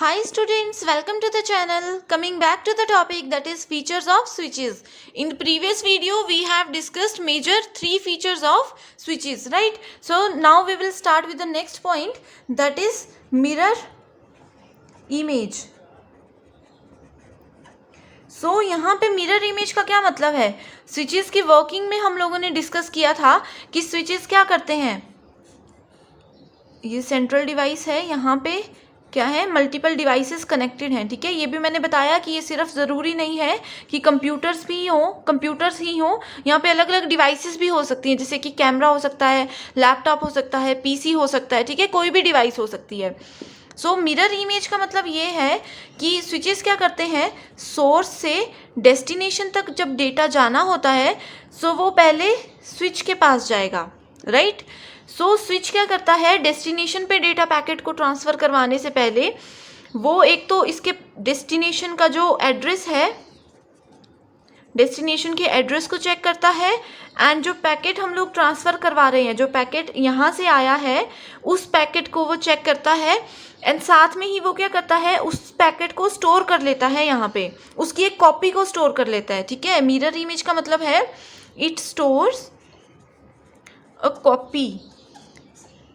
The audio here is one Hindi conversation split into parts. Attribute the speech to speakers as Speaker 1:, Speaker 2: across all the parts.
Speaker 1: Hi students, welcome to the channel. Coming back to the topic, that is features of switches. In the previous video we have discussed major 3 features of switches, right? So now we will start with the next point, that is mirror image. सो यहाँ पे मिरर इमेज का क्या मतलब है? स्विचेस की वर्किंग में हम लोगों ने डिस्कस किया था कि स्विचेस क्या करते हैं. ये सेंट्रल डिवाइस है, यहाँ पे क्या है, मल्टीपल डिवाइसेस कनेक्टेड हैं. ठीक है, ये भी मैंने बताया कि ये सिर्फ ज़रूरी नहीं है कि कंप्यूटर्स ही हो, यहाँ पे अलग अलग डिवाइसेस भी हो सकती हैं, जैसे कि कैमरा हो सकता है, लैपटॉप हो सकता है, पीसी हो सकता है. ठीक है, कोई भी डिवाइस हो सकती है. सो मिरर इमेज का मतलब ये है कि स्विचेस क्या करते हैं, सोर्स से डेस्टिनेशन तक जब डेटा जाना होता है सो वो पहले स्विच के पास जाएगा, राइट. सो स्विच क्या करता है, डेस्टिनेशन पे डेटा पैकेट को ट्रांसफ़र करवाने से पहले वो एक तो इसके डेस्टिनेशन का जो एड्रेस है, डेस्टिनेशन के एड्रेस को चेक करता है, एंड जो पैकेट हम लोग ट्रांसफ़र करवा रहे हैं, जो पैकेट यहाँ से आया है उस पैकेट को वो चेक करता है, एंड साथ में ही वो क्या करता है, उस पैकेट को स्टोर कर लेता है, यहाँ पे उसकी एक कॉपी को स्टोर कर लेता है. ठीक है, मिरर इमेज का मतलब है इट स्टोर्स अ कॉपी.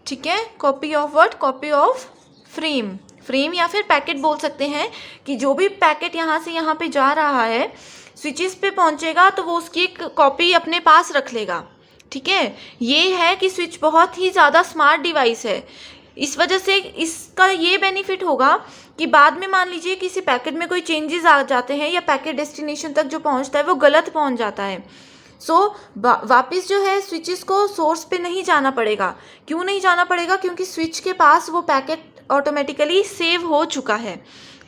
Speaker 1: ठीक है, copy of what, copy of frame या फिर पैकेट बोल सकते हैं कि जो भी पैकेट यहाँ से यहाँ पे जा रहा है स्विचेस पे पहुँचेगा तो वो उसकी एक कॉपी अपने पास रख लेगा. ठीक है, ये है कि स्विच बहुत ही ज़्यादा स्मार्ट डिवाइस है. इस वजह से इसका ये बेनिफिट होगा कि बाद में मान लीजिए किसी पैकेट में कोई चेंजेस आ जाते हैं या पैकेट डेस्टिनेशन तक जो पहुंचता है वो गलत पहुंच जाता है. सो वापस जो है स्विचेस को सोर्स पे नहीं जाना पड़ेगा. क्यों नहीं जाना पड़ेगा? क्योंकि स्विच के पास वो पैकेट ऑटोमेटिकली सेव हो चुका है.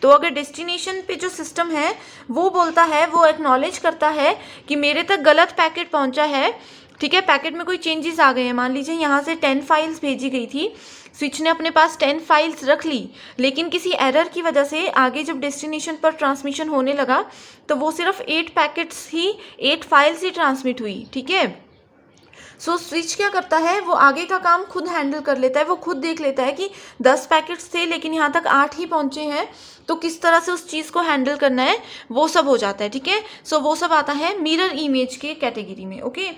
Speaker 1: तो अगर डेस्टिनेशन पे जो सिस्टम है वो बोलता है, वो एक्नॉलेज करता है कि मेरे तक गलत पैकेट पहुंचा है. ठीक है, पैकेट में कोई चेंजेस आ गए हैं, मान लीजिए यहाँ से 10 फाइल्स भेजी गई थी, स्विच ने अपने पास 10 फाइल्स रख ली, लेकिन किसी एरर की वजह से आगे जब डेस्टिनेशन पर ट्रांसमिशन होने लगा तो वो सिर्फ 8 फाइल्स ही ट्रांसमिट हुई. ठीक है, सो स्विच क्या करता है, वो आगे का काम खुद हैंडल कर लेता है. वो खुद देख लेता है कि 10 पैकेट्स थे लेकिन यहाँ तक 8 ही पहुँचे हैं, तो किस तरह से उस चीज़ को हैंडल करना है वो सब हो जाता है. ठीक है, सो वो सब आता है मिरर इमेज के कैटेगरी में. ओके,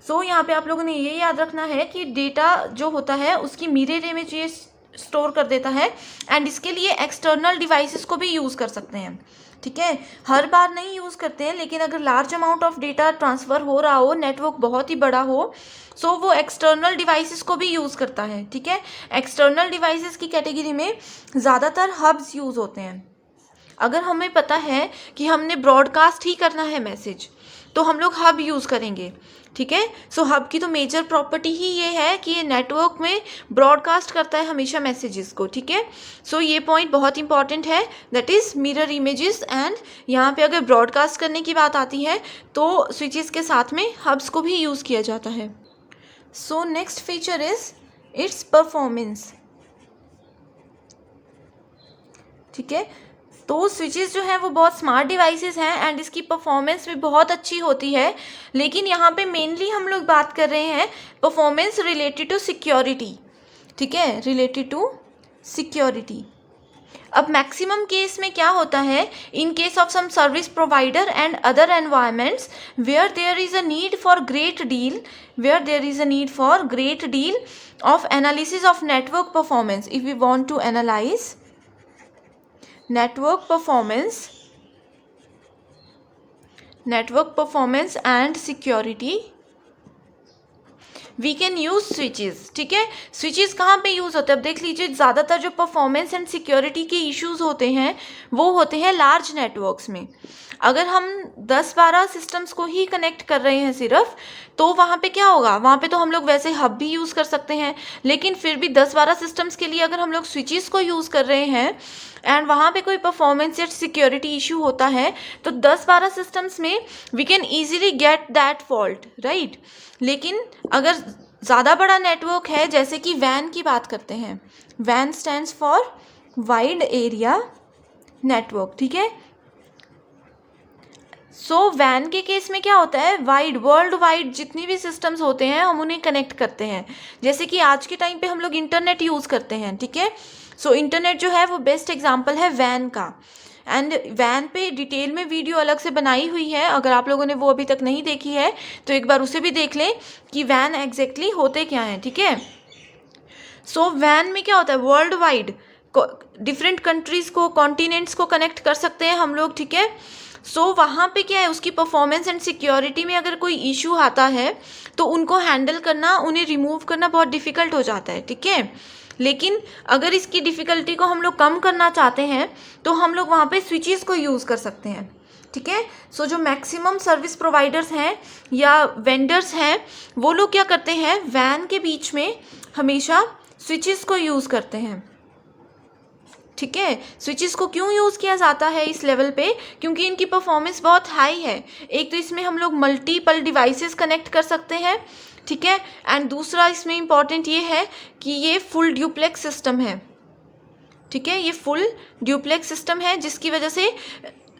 Speaker 1: सो यहाँ पे आप लोगों ने ये याद रखना है कि डेटा जो होता है उसकी मिरर इमेज ये स्टोर कर देता है, एंड इसके लिए एक्सटर्नल डिवाइसेस को भी यूज़ कर सकते हैं. ठीक है, हर बार नहीं यूज़ करते हैं, लेकिन अगर large amount of data transfer हो रहा हो, नेटवर्क बहुत ही बड़ा हो, सो वो एक्सटर्नल डिवाइसेस को भी यूज़ करता है. ठीक है, एक्सटर्नल डिवाइसेस की कैटेगरी में ज़्यादातर हब्स यूज़ होते हैं. अगर हमें पता है कि हमने ब्रॉडकास्ट ही करना है मैसेज तो हम लोग हब यूज़ करेंगे. ठीक है, सो हब की तो मेजर प्रॉपर्टी ही ये है कि ये नेटवर्क में ब्रॉडकास्ट करता है हमेशा मैसेजेस को. ठीक है, सो ये पॉइंट बहुत इंपॉर्टेंट है, that is mirror images. And यहाँ पे अगर ब्रॉडकास्ट करने की बात आती है तो स्विचेस के साथ में हब्स को भी यूज़ किया जाता है. So next feature is it's performance. ठीक है, तो स्विचेस जो हैं वो बहुत स्मार्ट डिवाइसेस हैं एंड इसकी परफॉर्मेंस भी बहुत अच्छी होती है, लेकिन यहाँ पे मेनली हम लोग बात कर रहे हैं परफॉर्मेंस रिलेटेड टू सिक्योरिटी. ठीक है, रिलेटेड टू सिक्योरिटी. अब मैक्सिमम केस में क्या होता है, in case of some service provider and other environments where there is a need for great deal of analysis of network performance, if we want to analyse network performance and security, we can use switches. ठीक है, स्विचेस कहाँ पे यूज़ होते हैं? अब देख लीजिए, ज़्यादातर जो परफॉर्मेंस एंड सिक्योरिटी के इश्यूज होते हैं वो होते हैं लार्ज नेटवर्क्स में. अगर हम 10-12 सिस्टम्स को ही कनेक्ट कर रहे हैं सिर्फ, तो वहाँ पे क्या होगा, वहाँ पे तो हम लोग वैसे हब भी यूज़ कर सकते हैं, लेकिन फिर भी 10-12 सिस्टम्स के लिए अगर हम लोग स्विचेस को यूज़ कर रहे हैं एंड वहाँ पे कोई परफॉर्मेंस या सिक्योरिटी इशू होता है तो 10-12 सिस्टम्स में we can easily get that fault, right. लेकिन अगर ज़्यादा बड़ा नेटवर्क है, जैसे कि वैन की बात करते हैं, वैन stands for wide area network. ठीक है, सो वैन के केस में क्या होता है, वर्ल्ड वाइड जितनी भी सिस्टम्स होते हैं हम उन्हें कनेक्ट करते हैं, जैसे कि आज के टाइम पे हम लोग इंटरनेट यूज़ करते हैं. ठीक है, सो इंटरनेट जो है वो बेस्ट एग्जांपल है वैन का। एंड वैन पे डिटेल में वीडियो अलग से बनाई हुई है, अगर आप लोगों ने वो अभी तक नहीं देखी है तो एक बार उसे भी देख लें कि वैन एग्जैक्टली होते क्या हैं, ठीक है। सो वैन में क्या होता है, वर्ल्ड वाइड डिफरेंट कंट्रीज़ को, कॉन्टिनेंट्स को कनेक्ट कर सकते हैं हम लोग, ठीक है। सो वहाँ पे क्या है, उसकी परफॉर्मेंस एंड सिक्योरिटी में अगर कोई इशू आता है तो उनको हैंडल करना, उन्हें रिमूव करना बहुत डिफ़िकल्ट हो जाता है, ठीक है। लेकिन अगर इसकी डिफ़िकल्टी को हम लोग कम करना चाहते हैं तो हम लोग वहाँ पे स्विचेस को यूज़ कर सकते हैं, ठीक है। सो जो मैक्सिमम सर्विस प्रोवाइडर्स हैं या वेंडर्स हैं वो लोग क्या करते हैं, वैन के बीच में हमेशा स्विचेस को यूज़ करते हैं, ठीक है। स्विचेस को क्यों यूज़ किया जाता है इस लेवल पे, क्योंकि इनकी परफॉर्मेंस बहुत हाई है। एक तो इसमें हम लोग मल्टीपल डिवाइसेस कनेक्ट कर सकते हैं, ठीक है। एंड दूसरा इसमें इम्पॉर्टेंट ये है कि ये फुल ड्यूप्लेक्स सिस्टम है, ठीक है। ये फुल ड्यूप्लेक्स सिस्टम है जिसकी वजह से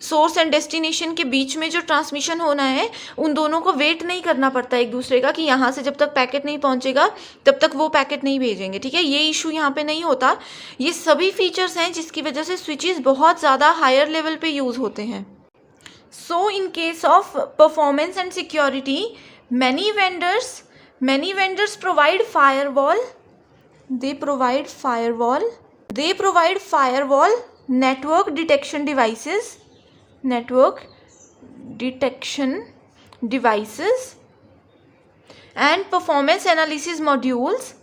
Speaker 1: सोर्स एंड डेस्टिनेशन के बीच में जो ट्रांसमिशन होना है उन दोनों को वेट नहीं करना पड़ता एक दूसरे का, कि यहाँ से जब तक पैकेट नहीं पहुँचेगा तब तक वो पैकेट नहीं भेजेंगे, ठीक है। ये इशू यहाँ पे नहीं होता। ये सभी फीचर्स हैं जिसकी वजह से स्विचेस बहुत ज़्यादा हायर लेवल पे यूज़ होते हैं। So in case of performance and security many vendors provide firewall, they provide firewall, network detection devices and performance analysis modules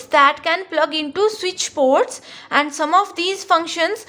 Speaker 1: that can plug into switch ports, and some of these functions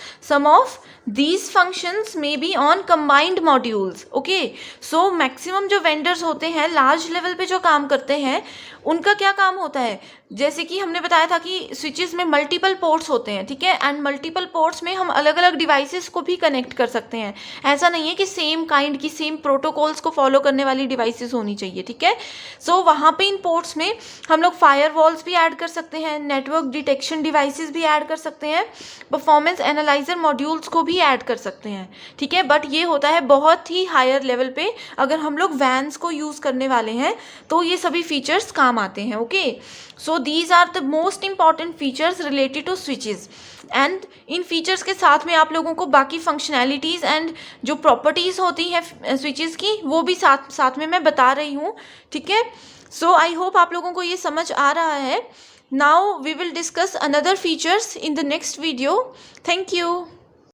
Speaker 1: may be on combined modules, okay। so maximum जो vendors होते हैं लार्ज लेवल पे जो काम करते हैं उनका क्या काम होता है, जैसे कि हमने बताया था कि स्विचेस में मल्टीपल पोर्ट्स होते हैं, ठीक है। एंड मल्टीपल पोर्ट्स में हम अलग अलग डिवाइसेस को भी कनेक्ट कर सकते हैं। ऐसा नहीं है कि सेम काइंड की, सेम प्रोटोकॉल्स को फॉलो करने वाली डिवाइसेस होनी चाहिए, ठीक है। सो वहाँ पे इन पोर्ट्स में हम लोग फायरवॉल्स भी ऐड कर सकते हैं, नेटवर्क डिटेक्शन डिवाइसेस भी ऐड कर सकते हैं, परफॉर्मेंस एनालाइजर मॉड्यूल्स को भी ऐड कर सकते हैं, ठीक है। बट ये होता है बहुत ही हायर लेवल पे, अगर हम लोग वैन्स को यूज़ करने वाले हैं तो ये सभी फीचर्स काम आते हैं, okay. So these are the most important features related to switches. And इन फीचर्स के साथ में आप लोगों को बाकी फंक्शनैलिटीज़ एंड जो प्रॉपर्टीज़ होती हैं स्विचेस की वो भी साथ में मैं बता रही हूँ, ठीक है। सो आई होप आप लोगों को ये समझ आ रहा है। Now we will discuss another features in the next video. Thank you.